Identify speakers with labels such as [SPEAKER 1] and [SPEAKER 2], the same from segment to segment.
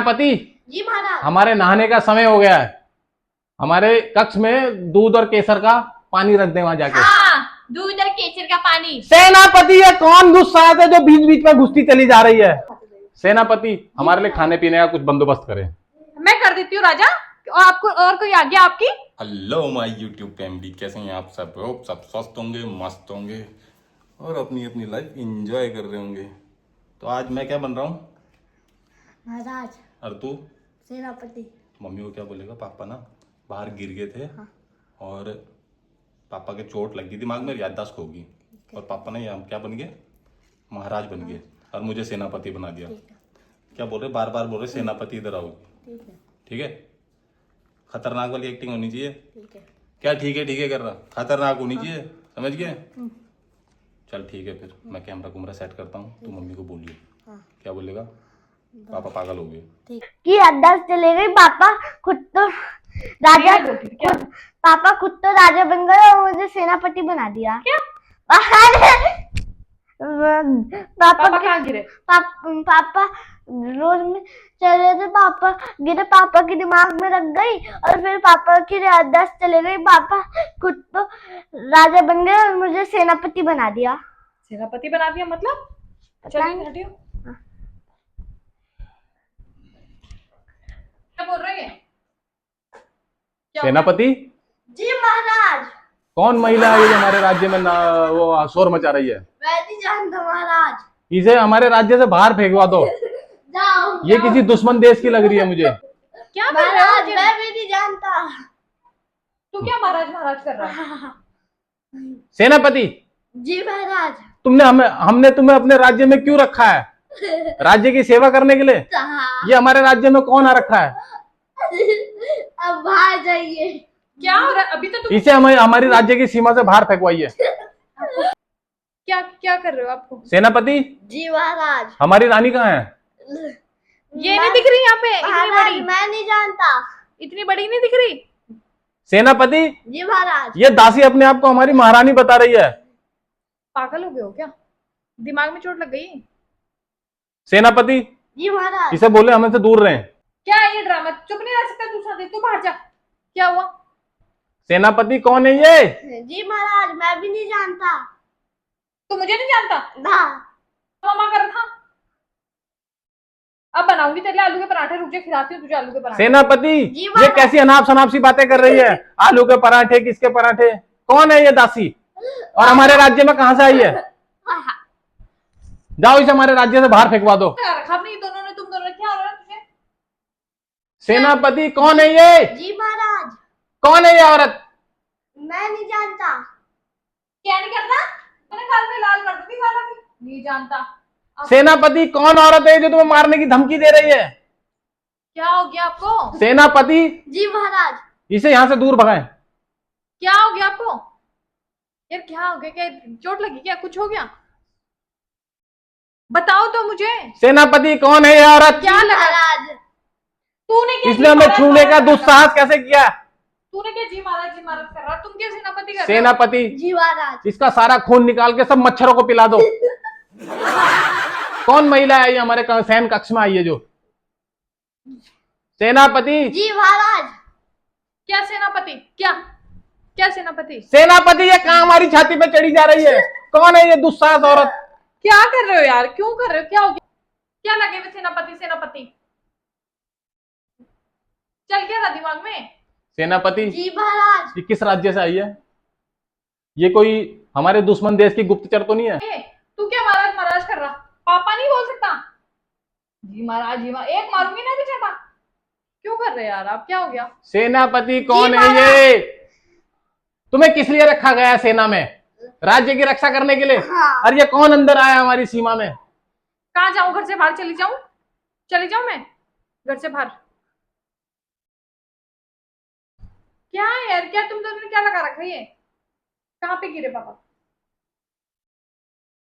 [SPEAKER 1] पति
[SPEAKER 2] जी महाराज।
[SPEAKER 1] हमारे नहाने का समय हो गया है। हमारे कक्ष में दूध और केसर का पानी रख दे वहां जाके।
[SPEAKER 2] हाँ, दूध और केसर का पानी।
[SPEAKER 1] सेनापति ये कौन दुस्साहस है जो बीच बीच में घुसती चली जा रही है? सेनापति हमारे लिए खाने पीने का कुछ बंदोबस्त करें।
[SPEAKER 2] मैं कर देती हूँ राजा। और आपको और कोई आज्ञा आपकी?
[SPEAKER 3] हेलो माय यूट्यूब फैमिली, कैसे हैं आप सब? होप सब स्वस्थ होंगे, मस्त होंगे और अपनी अपनी लाइफ एंजॉय कर रहे होंगे। तो आज मैं क्या बन रहा हूँ?
[SPEAKER 2] महाराज।
[SPEAKER 3] और तू?
[SPEAKER 2] सेनापति।
[SPEAKER 3] मम्मी को क्या बोलेगा? पापा ना बाहर गिर गए थे। हाँ। और पापा के चोट लगी, दिमाग में याददाश्त होगी। और पापा ने क्या बन गए? महाराज बन गए। और मुझे सेनापति बना दिया। क्या बोल रहे? बार बार बोल रहे सेनापति इधर आओ। ठीक है। खतरनाक वाली एक्टिंग होनी चाहिए।
[SPEAKER 2] ठीक है।
[SPEAKER 3] क्या ठीक है कर रहा? खतरनाक होनी चाहिए, समझ गए? चल ठीक है, फिर मैं कैमरा कुमरा सेट करता हूँ, तू मम्मी को बोलिए। क्या बोलेगा? पापा पागल हो गए
[SPEAKER 4] कि याददाश्त चले गई। पापा खुद तो राजा पापा खुद तो राजा बन गए और मुझे सेनापति बना दिया।
[SPEAKER 2] क्या?
[SPEAKER 4] पापा
[SPEAKER 2] कहाँ गिरे?
[SPEAKER 4] पापा रोज में चल रहे थे, पापा गिरे, पापा के दिमाग में रख गई और फिर पापा की याददाश्त चले गई। पापा खुद तो राजा बन गए और मुझे सेनापति बना दिया।
[SPEAKER 2] सेनापति बना दिया मतलब? चलिए हटियो। क्या बोल रहे हैं?
[SPEAKER 1] सेनापति
[SPEAKER 4] जी महाराज।
[SPEAKER 1] कौन महिला है ये जो हमारे राज्य में वो शोर मचा रही है?
[SPEAKER 4] मैं नहीं जानता महाराज।
[SPEAKER 1] इसे हमारे राज्य से बाहर फेंकवा दो।
[SPEAKER 4] जाओ,
[SPEAKER 1] ये किसी दुश्मन देश की लग रही है मुझे।
[SPEAKER 2] क्या कर रहे हो?
[SPEAKER 4] महाराज मैं भी नहीं जानता।
[SPEAKER 2] तू क्या महाराज महाराज कर रहा है?
[SPEAKER 1] सेनापति
[SPEAKER 4] जी महाराज।
[SPEAKER 1] हमने तुम्हें अपने राज्य में क्यों रखा है? राज्य की सेवा करने के लिए? ये हमारे राज्य में कौन आ रखा है?
[SPEAKER 4] अब बाहर जाइए।
[SPEAKER 2] क्या हो रहा है? अभी तो तुम
[SPEAKER 1] इसे हमारी राज्य की सीमा से बाहर फेंकवाइए।
[SPEAKER 2] क्या क्या कर रहे हो आपको?
[SPEAKER 1] सेनापति
[SPEAKER 4] जी महाराज।
[SPEAKER 1] हमारी रानी कहाँ है?
[SPEAKER 2] ये नहीं दिख रही यहाँ पे? इतनी
[SPEAKER 4] महाराज
[SPEAKER 2] बड़ी?
[SPEAKER 4] मैं नहीं जानता।
[SPEAKER 2] इतनी बड़ी नहीं दिख रही?
[SPEAKER 1] सेनापति
[SPEAKER 4] जी महाराज।
[SPEAKER 1] ये दासी अपने आप को हमारी महारानी बता रही है।
[SPEAKER 2] पागल हो गए हो क्या? दिमाग में चोट लग गई?
[SPEAKER 1] सेनापति
[SPEAKER 4] जी महाराज।
[SPEAKER 1] इसे बोले हमें से दूर रहें।
[SPEAKER 2] क्या है ये ड्रामा? चुप नहीं रह सकता तू? साथ तू बाहर जा। क्या हुआ?
[SPEAKER 1] सेनापति कौन है ये?
[SPEAKER 4] जी महाराज मैं भी नहीं जानता।
[SPEAKER 2] तू मुझे नहीं जानता?
[SPEAKER 4] ना।
[SPEAKER 2] मामा कर था। अब बनाऊंगी तेरे लिए आलू के पराठे। रुक जा, खिलाती हूँ तुझे आलू के पराठे।
[SPEAKER 1] सेनापति
[SPEAKER 4] जी
[SPEAKER 1] ये
[SPEAKER 4] महाराज।
[SPEAKER 1] कैसी अनाप शनाप सी बातें कर रही है? आलू के पराठे? किसके पराठे? कौन है ये दासी और हमारे राज्य में कहां से आई है? जाओ इसे हमारे राज्य से बाहर फेंकवा दो।
[SPEAKER 2] क्या रखा अपनी दोनों ने? तुम दोनों ने क्या हो रहा है तुझे?
[SPEAKER 1] सेनापति कौन है ये?
[SPEAKER 4] जी महाराज
[SPEAKER 1] कौन है ये औरत?
[SPEAKER 4] मैं नहीं जानता।
[SPEAKER 2] क्या नहीं करता? मैंने गाल में लाल कर दूंगी गाला भी। नहीं जानता।
[SPEAKER 1] सेनापति कौन औरत है जो तुम्हें मारने की धमकी दे रही है?
[SPEAKER 2] क्या हो गया आपको?
[SPEAKER 1] सेनापति
[SPEAKER 4] जी महाराज।
[SPEAKER 1] इसे यहाँ से दूर भगाएं।
[SPEAKER 2] क्या हो गया आपको? यार क्या हो गया? क्या चोट लगी? क्या कुछ हो गया? बताओ तो मुझे।
[SPEAKER 1] सेनापति कौन है ये औरत?
[SPEAKER 2] क्या लगा?
[SPEAKER 4] महाराज
[SPEAKER 2] तूने क्या
[SPEAKER 1] इसने हमें छूने का दुस्साहस कैसे किया?
[SPEAKER 2] तूने क्या जी महाराज कर रहा? तुम क्या सेनापति कर रहे हो?
[SPEAKER 1] सेनापति
[SPEAKER 4] जी महाराज।
[SPEAKER 1] इसका सारा खून निकाल के सब मच्छरों को पिला दो। कौन महिला है ये हमारे सैन कक्ष में आई है जो? सेनापति
[SPEAKER 4] जी महाराज।
[SPEAKER 2] क्या सेनापति? क्या क्या सेनापति?
[SPEAKER 1] सेनापति ये कहाँ हमारी छाती पे चढ़ी जा रही है? कौन है ये दुस्साहस औरत?
[SPEAKER 2] क्या कर रहे हो यार? क्यों कर रहे हो? क्या हो गया? क्या लगे हुए सेनापति सेनापति? चल क्या रहा दिमाग में?
[SPEAKER 1] सेनापति
[SPEAKER 4] जी महाराज।
[SPEAKER 1] ये किस राज्य से आई है? ये कोई हमारे दुश्मन देश की गुप्तचर तो नहीं है?
[SPEAKER 2] तू क्या महाराज महाराज कर रहा? पापा नहीं बोल सकता? जी महाराज जी महाराज एक मारूंगी ना बेचारा। क्यों कर रहे यार आप? क्या हो गया?
[SPEAKER 1] सेनापति कौन है ये? तुम्हें किस लिए रखा गया है सेना में? राज्य की रक्षा करने के लिए?
[SPEAKER 4] हाँ।
[SPEAKER 1] और ये कौन अंदर आया हमारी सीमा में?
[SPEAKER 2] कहाँ जाऊं? घर से बाहर चली जाऊं? चली जाऊं मैं घर से बाहर? क्या है यार? क्या तुम दोनों ने क्या लगा रखा है ये? कहाँ पे गिरे पापा?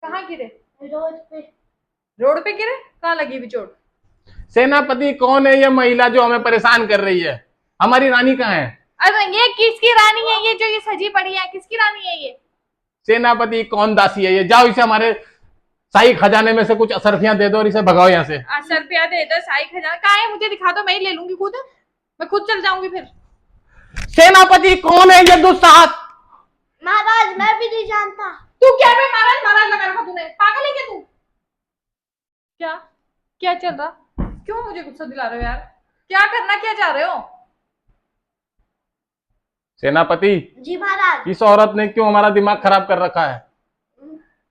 [SPEAKER 2] कहाँ गिरे?
[SPEAKER 4] रोड पे।
[SPEAKER 2] रोड पे गिरे? कहाँ लगी हुई चोट?
[SPEAKER 1] सेनापति कौन है ये महिला जो हमें परेशान कर रही है? हमारी रानी कहाँ है?
[SPEAKER 2] अरे ये किसकी रानी है? ये जो ये सजी पड़ी है किसकी रानी है ये?
[SPEAKER 1] सेनापति कौन दासी है ये? जाओ इसे हमारे शाही खजाने में से कुछ असरफियां दे दो और इसे भगाओ यहाँ से।
[SPEAKER 2] 80 रुपया दे दो, शाही खजाना कहाँ है, मुझे दिखा दो, मैं ही ले लूंगी खुद, मैं खुद चल जाऊंगी फिर।
[SPEAKER 1] सेनापति कौन है ये दुस्साहस?
[SPEAKER 4] महाराज मैं भी नहीं जानता।
[SPEAKER 2] तू क्या बे महाराज महाराज लगा रखा तूने, पागल है क्या तू? क्या क्या चल रहा, क्यों मुझे गुस्सा दिला रहे हो यार, क्या करना क्या चाह रहे हो?
[SPEAKER 1] सेनापति
[SPEAKER 4] जी महाराज।
[SPEAKER 1] इस औरत ने क्यों हमारा दिमाग खराब कर रखा है?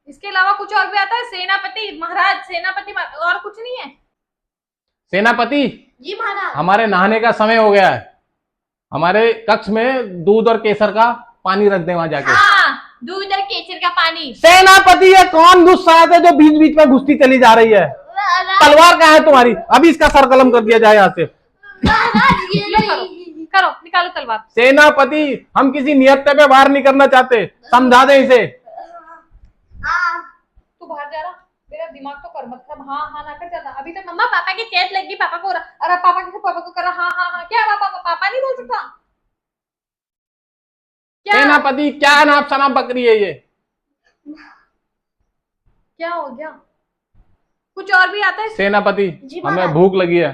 [SPEAKER 2] इसके अलावा कुछ और भी आता है? सेनापति महाराज, सेनापति और कुछ नहीं है?
[SPEAKER 1] सेनापति
[SPEAKER 4] जी महाराज।
[SPEAKER 1] हमारे नहाने का समय हो गया है, हमारे कक्ष में दूध और केसर का पानी रख दे वहां जाके।
[SPEAKER 2] हाँ, दूध और केसर का पानी।
[SPEAKER 1] सेनापति ये कौन दुस्साहस है जो बीच बीच में घुसती चली जा रही है? तलवार कहाँ है तुम्हारी? अभी इसका सर कलम कर दिया जाए यहाँ से।
[SPEAKER 4] महाराज ये
[SPEAKER 2] लो करो, करो निकालो तलवार।
[SPEAKER 1] सेनापति हम किसी नियत्ते पे वार नहीं करना चाहते, समझा दे इसे।
[SPEAKER 4] हाँ।
[SPEAKER 2] तू बाहर जा रहा, मेरा दिमाग तो कर मत खराब, हाँ हाँ ना कर जाता। अभी तक मम्मा पापा की चेत लगी, पापा को अरे पापा के पापा को कर रहा, हाँ हाँ हाँ, क्या पापा पापा नहीं बोल सकता क्या?
[SPEAKER 1] सेनापति क्या अनाप शनाप बकरी है ये?
[SPEAKER 2] क्या हो गया? कुछ और भी आता है?
[SPEAKER 1] सेनापति
[SPEAKER 4] जी
[SPEAKER 1] हमें
[SPEAKER 4] महाराज।
[SPEAKER 1] भूख लगी है,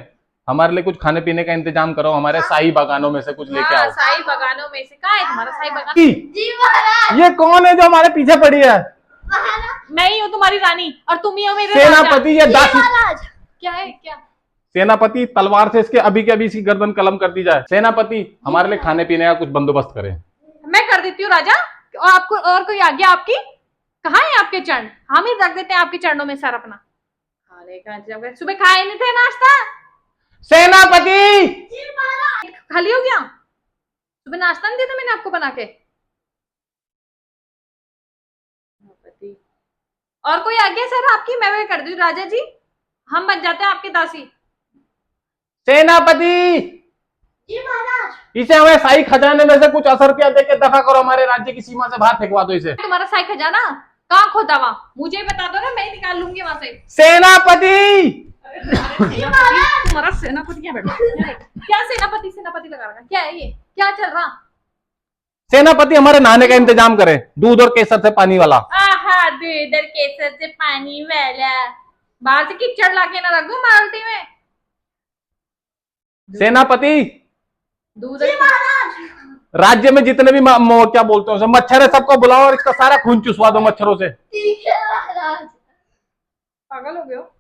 [SPEAKER 1] हमारे लिए कुछ खाने पीने का इंतजाम करो, हमारे शाही बागानों में से कुछ लेके
[SPEAKER 2] हाँ,
[SPEAKER 1] आओ।
[SPEAKER 2] शाही बगानों में से कहाँ है तुम्हारा शाही बगान?
[SPEAKER 4] जी महाराज।
[SPEAKER 1] ये कौन है जो हमारे पीछे पड़ी है?
[SPEAKER 4] महाराज।
[SPEAKER 2] मैं ही हूँ तुम्हारी रानी और तुम ही हो मेरे
[SPEAKER 1] सेनापति ये
[SPEAKER 4] जी
[SPEAKER 1] दासी।
[SPEAKER 4] महाराज।
[SPEAKER 2] क्या है क्या?
[SPEAKER 1] सेनापति तलवार से इसके अभी के अभी इसकी गर्दन कलम कर दी जाए। सेनापति हमारे लिए खाने पीने का कुछ बंदोबस्त करें।
[SPEAKER 2] मैं कर देती हूँ राजा, और आपको और कोई आज्ञा आपकी? कहाँ है आपके चरण? हम ही रख देते हैं आपके चरणों में सर अपना। खाने का इंतजाम कर, सुबह खाए नहीं थे नाश्ता?
[SPEAKER 1] सेनापति
[SPEAKER 4] जी महाराज।
[SPEAKER 2] खाली हो गया? सुबह नाश्ता नहीं दिया था मैंने आपको बना के? और कोई आज्ञा सर आपकी? मैं कर दूं राजा जी, हम बन जाते हैं आपके दासी।
[SPEAKER 1] सेनापति
[SPEAKER 4] जी महाराज।
[SPEAKER 1] इसे हमें शाही खजाने में से कुछ असरफियां देके दफा करो, हमारे राज्य की सीमा से बाहर फेंकवा दो इसे।
[SPEAKER 2] तुम्हारा शाही खजाना कहाँ खोता वहां, मुझे ही बता दो ना, मैं ही निकाल लूंगी वहां से।
[SPEAKER 1] सेनापति
[SPEAKER 2] तुम्हारा सेनापति क्या बैठा? क्या सेनापति सेनापति लगा रखा, क्या है ये, क्या चल रहा?
[SPEAKER 1] सेनापति हमारे नहाने का इंतजाम करें, दूध और केसर से पानी वाला।
[SPEAKER 2] आहा, दूध और केसर से पानी वाला, बाहर से कीचड़ लाके ना रख दो बाल्टी में।
[SPEAKER 1] सेनापति
[SPEAKER 2] दूध और
[SPEAKER 1] राज्य में जितने भी क्या बोलते हैं उसे, मच्छर है, सबको बुलाओ और इसका सारा खून चुसवा दो मच्छरों से।
[SPEAKER 4] ठीक है महाराज।
[SPEAKER 2] पागल हो गए हो?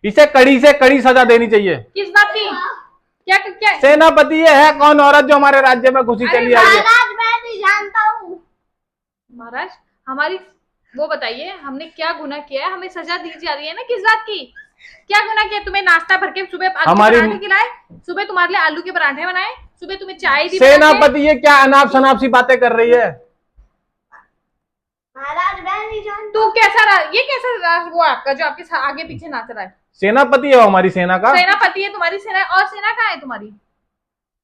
[SPEAKER 1] इसे कड़ी से कड़ी सजा देनी चाहिए।
[SPEAKER 2] किस बात की? क्या क्या?
[SPEAKER 1] सेनापति ये है कौन औरत जो हमारे राज्य में घुसी
[SPEAKER 2] अरे
[SPEAKER 1] चली आई है?
[SPEAKER 4] महाराज मैं नहीं जानता हूँ।
[SPEAKER 2] महाराज हमारी वो बताइए, हमने क्या गुनाह किया है, हमें सजा दी जा रही है ना, किस बात की? क्या गुनाह किया? तुम्हें नाश्ता भर के सुबह आलू के पराठे खिलाए, सुबह तुम्हारे लिए आलू के पराठे बनाए, सुबह तुम्हें चाय दी।
[SPEAKER 1] सेनापति ये क्या अनाप शनाप सी बातें कर रही है?
[SPEAKER 4] महाराज मैं नहीं जानता।
[SPEAKER 2] तू कैसा रहा? ये कैसा वो आपका जो आपके आगे पीछे नाच रहा है?
[SPEAKER 1] सेनापति है वो हमारी सेना का।
[SPEAKER 2] सेनापति है तुम्हारी सेना? और सेना कहाँ है तुम्हारी?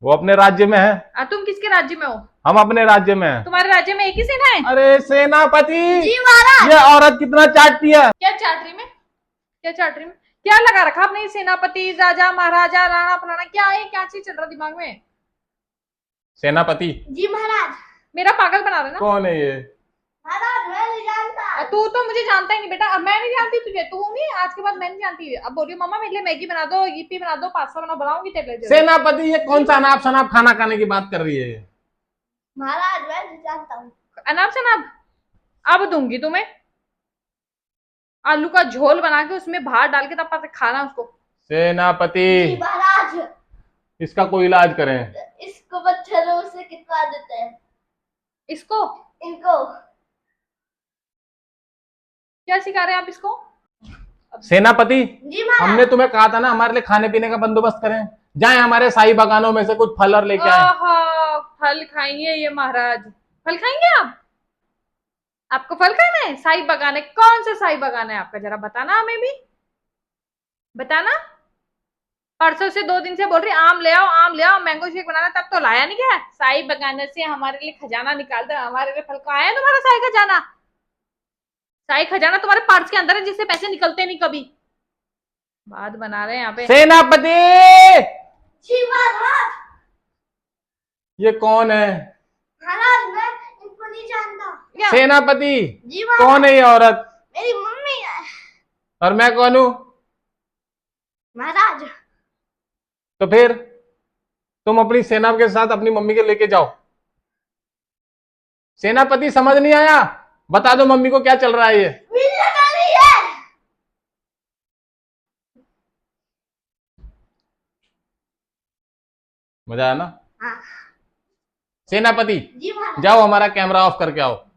[SPEAKER 1] वो अपने राज्य में है।
[SPEAKER 2] तुम किसके राज्य में हो?
[SPEAKER 1] हम अपने राज्य में हैं।
[SPEAKER 2] तुम्हारे राज्य में एक ही सेना है?
[SPEAKER 1] अरे सेनापति
[SPEAKER 4] जी महाराज।
[SPEAKER 1] ये औरत कितना चाटती है।
[SPEAKER 2] क्या चाटरी में, क्या चाटरी में क्या लगा रखा आपने? सेनापति, राजा, महाराजा, राणा, फलाना, क्या है, क्या चीज चल रहा दिमाग में?
[SPEAKER 1] सेनापति
[SPEAKER 4] जी महाराज।
[SPEAKER 2] मेरा पागल बना रहे ना?
[SPEAKER 1] कौन है ये?
[SPEAKER 4] महाराज मैं नहीं जानता।
[SPEAKER 2] तू तो मुझे जानता ही नहीं बेटा, अब मैं नहीं जानती तुझे, तू होंगी आज के बाद मैं नहीं जानती। अब बोलियो मम्मा मेरे लिए मैगी बना दो, यीपी बना दो, पास्ता बना, बनाऊंगी तेरे लिए।
[SPEAKER 1] सेनापति ये कौन सा अनाप शनाप खाना खाने की बात कर रही है ये?
[SPEAKER 4] महाराज मैं नहीं जानता हूँ।
[SPEAKER 2] अनाप शनाप अब दूंगी तुम्हें, आलू का झोल बना के उसमें भात डाल के तब खाना उसको।
[SPEAKER 4] जी
[SPEAKER 1] सेनापति
[SPEAKER 4] महाराज।
[SPEAKER 1] इसका कोई इलाज करें।
[SPEAKER 4] इसको मच्छरों से कितवा देते हैं।
[SPEAKER 2] इसको
[SPEAKER 4] इनको
[SPEAKER 2] क्या सिखा रहे हैं आप इसको?
[SPEAKER 1] सेनापति
[SPEAKER 4] जी महाराज।
[SPEAKER 1] हमने तुम्हें कहा था ना हमारे लिए खाने पीने का बंदोबस्त करें, जाए हमारे शाही बागानों में से कुछ फल और लेके आए।
[SPEAKER 2] आहा, फल खाएंगे ये महाराज? फल खाएंगे आप? आपको फल खाना है? शाही बागान है? कौन सा शाही बागान है आपका, जरा बताना हमें भी, बताना। परसों से 2 दिन से बोल रही आम ले आओ, आम ले आओ, मैंगो शेक बनाना, तब तो लाया नहीं क्या? शाही बागान से हमारे लिए खजाना निकाल दो, हमारे लिए फल का आया तुम्हारा शाही खजाना? शाही खजाना तुम्हारे पर्स के अंदर है जिससे पैसे निकलते नहीं कभी। बात बना रहे हैं यहाँ पे।
[SPEAKER 1] सेनापति
[SPEAKER 4] जी महाराज।
[SPEAKER 1] ये कौन है?
[SPEAKER 4] महाराज मैं इनको नहीं जानता।
[SPEAKER 2] क्या?
[SPEAKER 1] सेनापति
[SPEAKER 4] जी महाराज।
[SPEAKER 1] कौन है ये औरत?
[SPEAKER 4] मेरी मम्मी है।
[SPEAKER 1] और मैं कौन हूं?
[SPEAKER 4] महाराज।
[SPEAKER 1] तो फिर तुम अपनी सेना के साथ अपनी मम्मी के लेके जाओ। सेनापति समझ नहीं आया? बता दो मम्मी को क्या चल रहा है ये। मजा आया ना?
[SPEAKER 4] हाँ।
[SPEAKER 1] सेनापति
[SPEAKER 4] जी महाराज।
[SPEAKER 1] जाओ हमारा कैमरा ऑफ करके आओ।